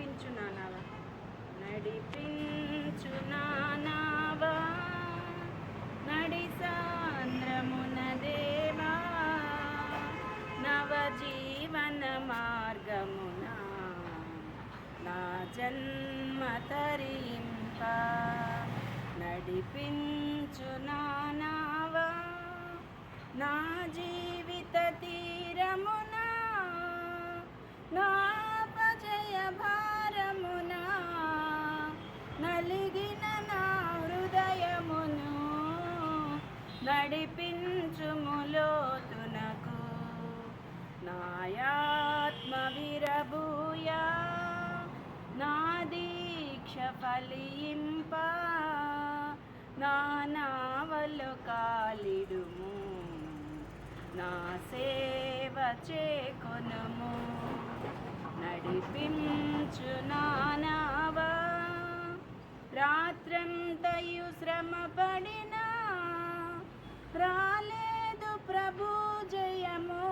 నడిపించు నానావా, నడిపించు నానావా, నడి సాంద్రమున దేవా, నవజీవన మార్గమున నా జన్మ తరింప, నడిపించు నానావా, నా జీవిత తీరమున, నా అపజయ భారమున, నలిగిన నా హృదయమును నడిపించుము లోతునకు, నాయాత్మ విరబూయా, నా దీక్ష ఫలింప, నా నావలు కాలిడుము, నా సేవ చేకొనుము, నడిపించు నానావా, రాత్రంతయు శ్రమపడినా రాలేదు ప్రభు జయము,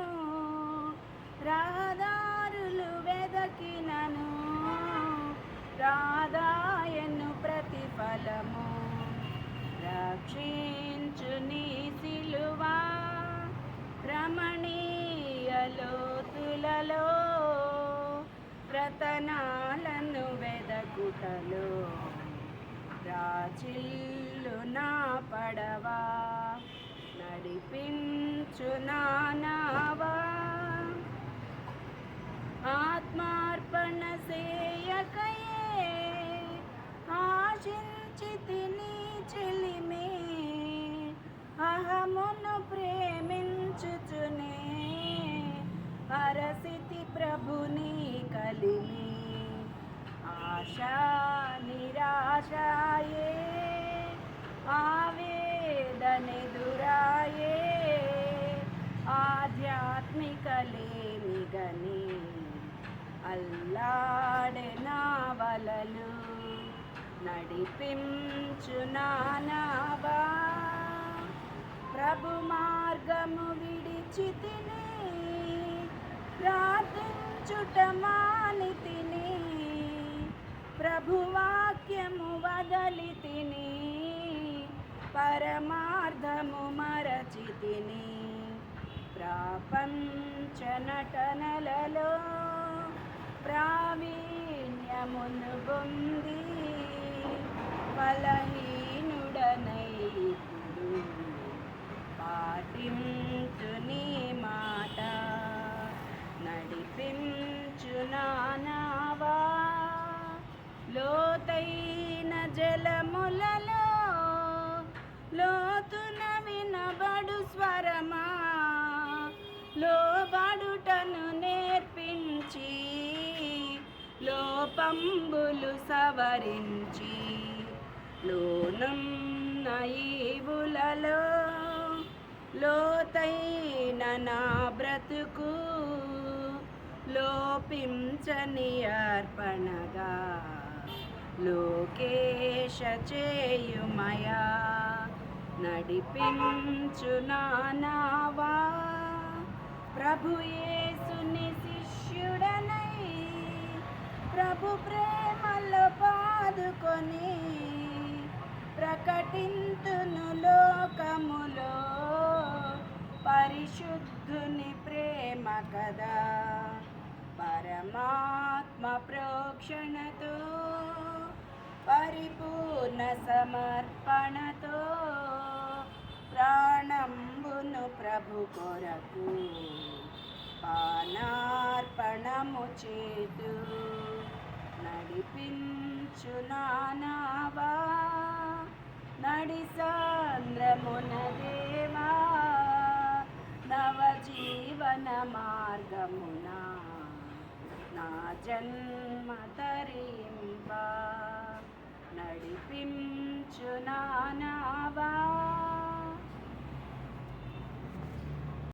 రహదారులు వెదకినను రాదాయను ప్రతిఫలము, రక్షించు నీ సిలువా, రమణీయ లోతులలో రతనాలను వెదకుటలో, రాచిల్లు నా పడవా, నడిపించు నానావా, ఆత్మార్పణ సేయకయే ఆశించితి నీ చెలిమే, అహమును ప్రేమించుచునే అరసితి ప్రభుని కలిమి, ఆశా నిరాశాయే ఆవేదనెదురాయే, ఆధ్యాత్మిక లేమిగని అల్లాడే నా వలలు, నడిపించు నానావా, ప్రభు మార్గము విడిచితిని, ప్రార్థించుట మానితిని, ప్రభువాక్యము వదలితిని, పరమార్థము మరచితిని, ప్రపంచ నటనలలో ప్రావీణ్యమును పొంది, బలహీనుడనై ఇప్పుడు పాటించు నీ మాట, నడిపించు నానావా, లోతైన జలములలో లోతున వినబడు స్వరమా, లోబడుటను నేర్పించి, లోపంబులు సవరించి, లోనున్న ఈవులలో లోతైన నా బ్రతుకు లోపించని అర్పణగా, లోకేశ చేయుమయా, నడిపించు నానావా, ప్రభు యేసుని శిష్యుడనై ప్రభు ప్రేమలో పాదుకొని, ప్రకటింతును లోకములో పరిశుద్ధుని ప్రేమ కదా, పరమాత్మ ప్రోక్షణతో పరిపూర్ణ సమర్పణతో, ప్రాణంబును ప్రభు కొరకు పానార్పణము చేతు, నడిపించు నానావా, నడి సాంద్రమున దేవా, నవజీవన మార్గమున నా జన్మ తరింప.